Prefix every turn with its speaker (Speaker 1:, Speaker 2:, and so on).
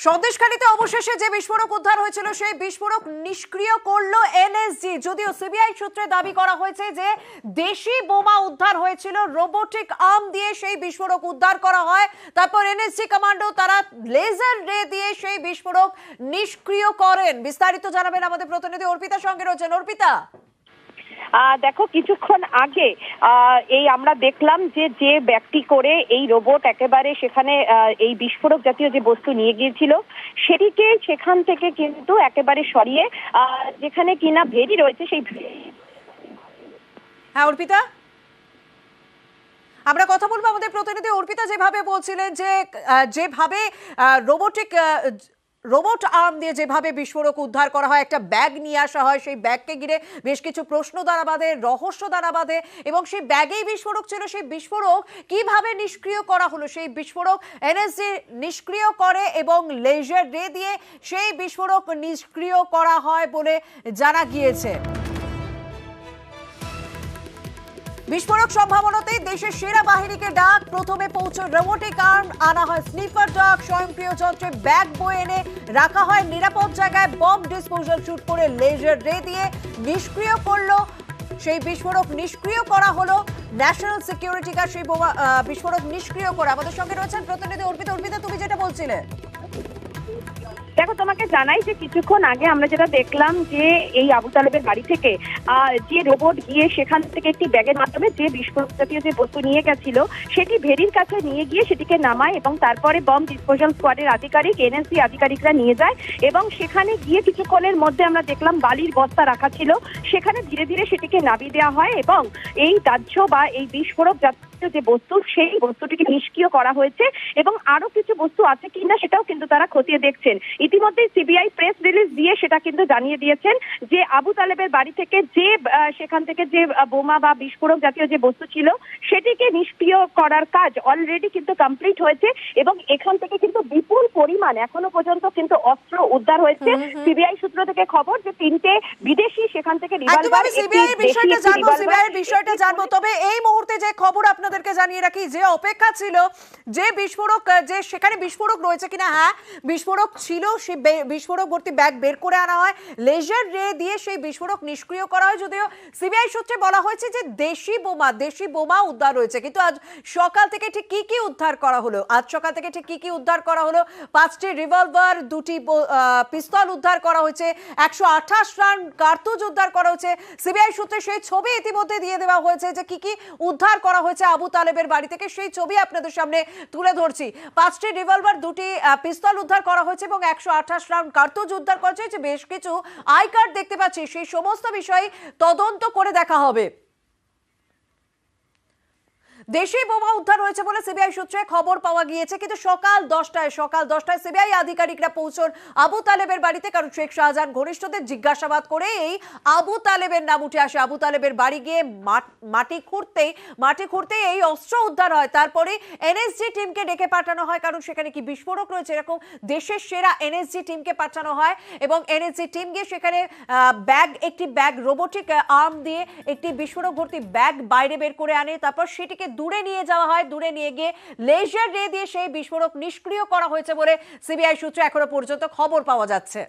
Speaker 1: সন্দেশখালীতে অবশেষে যে বিস্ফোরক উদ্ধার হয়েছিল সেই বিস্ফোরক নিষ্ক্রিয় করলো এনএসজি। যদিও সিবিআই সূত্রে দাবি করা হয়েছে যে দেশি বোমা উদ্ধার হয়েছিল, রোবোটিক আর্ম দিয়ে সেই বিস্ফোরক উদ্ধার করা হয়। তারপর এনএসজি কমান্ডো তারা লেজার রে দিয়ে সেই বিস্ফোরক নিষ্ক্রিয় করেন। বিস্তারিত জানাবেন আমাদের প্রতিনিধি অর্পিতা, সঙ্গে রয়েছেন অর্পিতা।
Speaker 2: দেখো, কিছুক্ষণ আগে এই আমরা দেখলাম যে ব্যক্তি করে এই রোবট একেবারে সেখানে এই বিস্ফোরক জাতীয় যে বস্তু নিয়ে গিয়েছিল সেটিকে সেখান থেকে কিন্তু একেবারে সরিয়ে যেখানে কিনা ভেরি রয়েছে সেই।
Speaker 1: হ্যাঁ অর্পিতা, আমরা কথা বলবো আমাদের প্রতিনিধি অর্পিতা যেভাবে বলছিলেন যে যেভাবে রোবট আর্ম দিয়ে যেভাবে বিস্ফোরক উদ্ধার করা হয়, একটা ব্যাগ নিয়ে আসা হয়, সেই ব্যাগকে ঘিরে বেশ কিছু প্রশ্ন দ্বারা বাঁধে, রহস্য দ্বারা বাঁধে, এবং সেই ব্যাগেই বিস্ফোরক ছিল। সেই বিস্ফোরক কিভাবে নিষ্ক্রিয় করা হলো, সেই বিস্ফোরক এনএসজি নিষ্ক্রিয় করে এবং লেজার রে দিয়ে সেই বিস্ফোরক নিষ্ক্রিয় করা হয় বলে জানা গিয়েছে। বিস্ফোরক সম্ভাবনাতেই দেশের সেরা বাহিনীকে ডাক। প্রথমে পৌঁছে রোবোটিক আর্ম আনা হয়, স্নিপার ডগ, স্বয়ংক্রিয় যন্ত্রে ব্যাগ বয়ে এনে রাখা হয় নিরাপদ জায়গায়। বম্ব ডিসপোজাল শুট করে লেজার রে দিয়ে নিষ্ক্রিয় করলো সেই বিস্ফোরক। নিষ্ক্রিয় করা হলো ন্যাশনাল সিকিউরিটি গার্ড সেই বিস্ফোরক নিষ্ক্রিয় করে। আমাদের সঙ্গে রয়েছেন প্রতিনিধি অর্পিতা। অর্পিতা, তুমি যেটা বলছিলে।
Speaker 2: দেখো, তোমাকে জানাই যে কিছুক্ষণ আগে আমরা যেটা দেখলাম যে এই আবু তালেবের বাড়ি থেকে যে রোবট গিয়ে সেখান থেকে একটি ব্যাগের মাধ্যমে যে বিস্ফোরক জাতীয় যে বস্তু নিয়ে গেছিল সেটি ভেরির কাছে নিয়ে গিয়ে সেটিকে নামায় এবং তারপরে বম্ব ডিসপোজাল স্কোয়াডের আধিকারিক, এনএসজি আধিকারিকরা নিয়ে যায় এবং সেখানে গিয়ে কিছুক্ষণের মধ্যে আমরা দেখলাম বালির বস্তা রাখা ছিল, সেখানে ধীরে ধীরে সেটিকে নামিয়ে দেওয়া হয় এবং এই দাহ্য বা এই বিস্ফোরক জাতীয় যে বস্তু সেই বস্তুটিকে নিষ্ক্রিয় করা হয়েছে এবং আরো কিছু বস্তু আছে কিনা সেটাও কিন্তু তারা খতিয়ে দেখছেন। ইতিমধ্যে সিবিআই প্রেস রিলিজ দিয়ে সেটা কিন্তু জানিয়ে দিয়েছেন যে আবু তালেবের বাড়ি থেকে যে সেখান থেকে যে বোমা বা বিস্ফোরক জাতীয় যে বস্তু ছিল সেটিকে নিষ্ক্রিয় করার কাজ অলরেডি কিন্তু কমপ্লিট হয়েছে এবং এখান থেকে কিন্তু বিপুল পরিমাণ এখনো পর্যন্ত কিন্তু অস্ত্র উদ্ধার হয়েছে। সিবিআই সূত্র থেকে খবর যে 3টে বিদেশি সেখান থেকে রিভলভার,
Speaker 1: সিবিআই বিষয়টা জানবো। তবে এই মুহূর্তে যে খবর আপনাদেরকে জানিয়ে রাখি, যে অপেক্ষা ছিল যে বিস্ফোরক, যে সেখানে বিস্ফোরক রয়েছে কিনা, হ্যাঁ বিস্ফোরক ছিল, সেই বিস্ফোরক ভর্তি ব্যাগ বের করে আনা হয়, লেজার রে দিয়ে সেই বিস্ফোরক নিষ্ক্রিয় করা হয়। যদিও সিবিআই সূত্রে বলা হয়েছে যে দেশি বোমা উদ্ধার হয়েছে, কিন্তু আজ সকাল থেকে ঠিক কি কি উদ্ধার করা হলো? আজ সকাল থেকে ঠিক কি কি উদ্ধার করা হলো? 5টি রিভলভার, 2টি পিস্তল উদ্ধার করা হয়েছে, 128 রান কার্তুজ উদ্ধার করা হয়েছে। সিবিআই সূত্রে সেই ছবি ইতিমধ্যে দিয়ে দেওয়া হয়েছে যে কি কি উদ্ধার করা হয়েছে আবু তালেবের বাড়ি থেকে, সেই ছবি আপনাদের সামনে তুলে ধরছি। 5টি রিভলভার, 2টি পিস্তল উদ্ধার করা হয়েছে এবং 128 রাউন্ড কার্তুজ উদ্ধার করা হয়েছে। বেশ কিছু আই কার্ড দেখতে পাচ্ছি, সেই সমস্ত বিষয় তদন্ত করে দেখা হবে। দেশি বোমা উদ্ধার হয়েছে বলে সিবিআই সূত্রে খবর পাওয়া গিয়েছে, কিন্তু সকাল 10টায় সিবিআই আধিকারিকরা পৌঁছন আবু তালেবের বাড়িতে, কারণ শেখ শাহজাহান ঘনিষ্ঠদের জিজ্ঞাসাবাদ করে এই আবু তালেবের নাম উঠে আসে। আবু তালেবের বাড়ি গিয়ে মাটি খুঁড়তেই এই অস্ত্র উদ্ধার হয়। তারপরে এনএসজি টিমকে ডেকে পাঠানো হয়, কারণ সেখানে কি বিস্ফোরক রয়েছে, এরকম দেশের সেরা এনএসজি টিমকে পাঠানো হয় এবং এনএসজি টিম গিয়ে সেখানে একটি ব্যাগ রোবোটিক আর্ম দিয়ে একটি বিস্ফোরক ভর্তি ব্যাগ বাইরে বের করে আনে। তারপর সেটিকে দূরে নিয়ে যাওয়া হয়, দূরে নিয়ে গিয়ে লেজার রে দিয়ে সেই বিস্ফোরক নিষ্ক্রিয় করা হয়েছে বলে সিবিআই সূত্রে এখনো পর্যন্ত খবর পাওয়া যাচ্ছে।